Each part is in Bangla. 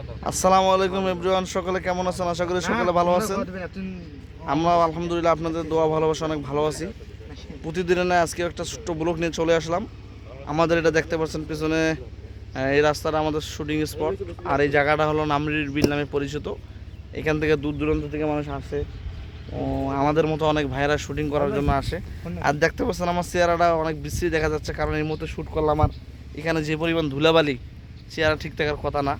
আসসালামু আলাইকুম এভরিওয়ান, সকলে কেমন আছেন? আশা করি সকলে ভালো আছেন। আমরা আলহামদুলিল্লাহ আপনাদের দোয়া ভালোবাসা অনেক ভালো আছি। প্রতিদিনের না আজকে একটা ছোট্ট ব্লগ নিয়ে চলে আসলাম। আমাদের এটা দেখতে পাচ্ছেন পিছনে, এই রাস্তাটা আমাদের শুটিং স্পট। আর এই জায়গাটা হলো নামরির বিল নামে পরিচিত। এখান থেকে দূর দূরান্ত থেকে মানুষ আসে, আমাদের মতো অনেক ভাইয়েরা শুটিং করার জন্য আসে। আর দেখতে পাচ্ছেন আমার চেহারাটা অনেক বিশ্রী দেখা যাচ্ছে, কারণ এই মুহূর্তে শ্যুট করলাম। আর এখানে যে পরিমাণ ধুলাবালি, চেহারা ঠিক থাকার কথা না।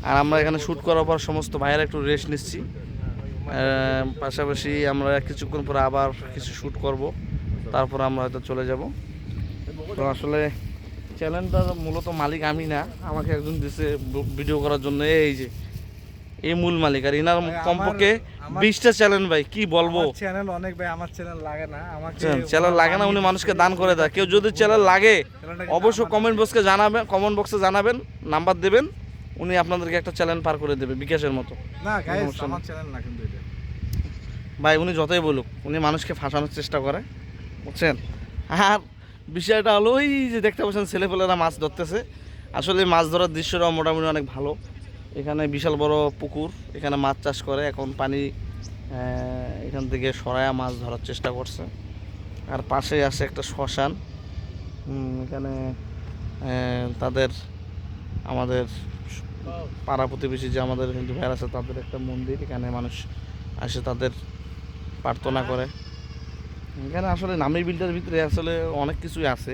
আর আমরা এখানে শ্যুট করার পর সমস্ত ভাইয়েরা একটু রেস্ট নিচ্ছি। পাশাপাশি আমরা কিছুক্ষণ পরে আবার কিছু শ্যুট করব, তারপর আমরা হয়তো চলে যাব। তো আসলে চ্যানেলটার মূলত মালিক আমি না, আমাকে একজন দিয়েছে ভিডিও করার জন্য। এই যে এই মূল মালিক, আর এনার কমপক্ষে 20টা চ্যানেল। ভাই কি বলবো, চ্যানেল অনেক ভাই, আমার চ্যানেল লাগে না, আমাকে চ্যানেল লাগে না, উনি মানুষকে দান করে দেয়। কেউ যদি চ্যানেল লাগে অবশ্যই কমেন্ট বক্সে জানাবেন, নাম্বার দেবেন, উনি আপনাদেরকে একটা চ্যানেল পার করে দেবে বিকাশের মতো। না গাইস, আমার চ্যানেল না কিন্তু এটা। ভাই উনি যতই বলুক, উনি মানুষকে ফাঁসানোর চেষ্টা করে, বুঝছেন। আর বিষয়টা হলো ওই যে দেখতে পাচ্ছেন ছেলেপেলেরা মাছ ধরতেছে। আসলে মাছ ধরার দৃশ্যটাও মোটামুটি অনেক ভালো। এখানে বিশাল বড় পুকুর, এখানে মাছ চাষ করে। এখন পানি এখান থেকে সরায়া মাছ ধরার চেষ্টা করছে। আর পাশেই আছে একটা শ্মশান। এখানে তাদের আমাদের পাড়া প্রতিবেশী যে আমাদের হিন্দু ভাইয়ের আছে, তাদের একটা মন্দির, এখানে মানুষ আসে তাদের প্রার্থনা করে। এখানে আসলে নামের বিলটার ভিতরে আসলে অনেক কিছুই আছে,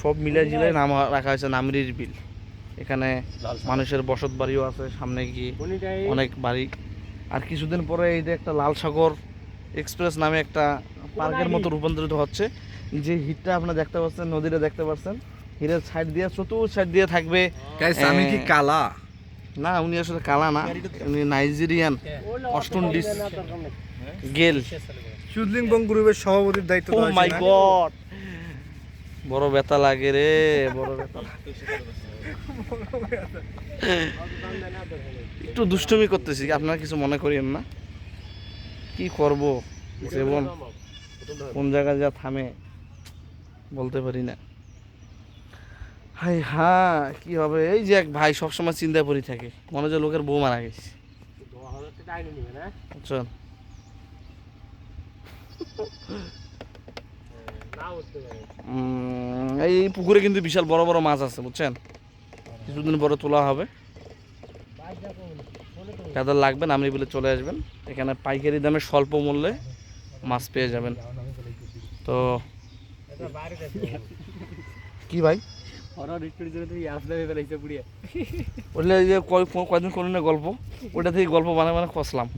সব মিলাই জিলাই নাম রাখা হয়েছে নামরির বিল। এখানে মানুষের বসত বাড়িও আছে, সামনে গিয়ে অনেক বাড়ি। আর কিছুদিন পরে এই যে একটা লাল সাগর এক্সপ্রেস নামে একটা পার্কের মতো রূপান্তরিত হচ্ছে। যে হিটটা আপনারা দেখতে পাচ্ছেন, নদীটা দেখতে পাচ্ছেন, হিটের সাইড দিয়ে চতুর্থ সাইড দিয়ে থাকবে। আমি কি কালা? না, উনি আসলে কালা না, উনি নাইজেরিয়ান অস্টন্ডিস গেল সুদলিংবং গ্রুপের সভাপতির দায়িত্ব ও দেওয়া মাই হয়েছে না? গড, বড় ব্যথা লাগে রে, বড় ব্যথা। একটু দুষ্টুমি করতেছি, আপনারা কিছু মনে করিয়েন না। কি করব, জীবন কোন জায়গায় যা থামে বলতে পারি না। হাই হ্যাঁ, কি হবে। এই যে এক ভাই সবসময় চিন্তায় পড়ে থাকে, মনে হয় লোকের বউ মারা গেছে, বুঝছেন। এই পুকুরে কিন্তু বিশাল বড় বড় মাছ আছে, বুঝছেন। কিছুদিন পরে তোলা হবে। যাদের লাগবে নামরি বলে চলে আসবেন, এখানে পাইকারি দামে স্বল্প মূল্যে মাছ পেয়ে যাবেন। তো কি ভাই ওইটা যে কয়দিন কোনো গল্প, ওইটা থেকে গল্প বানায় কষলাম।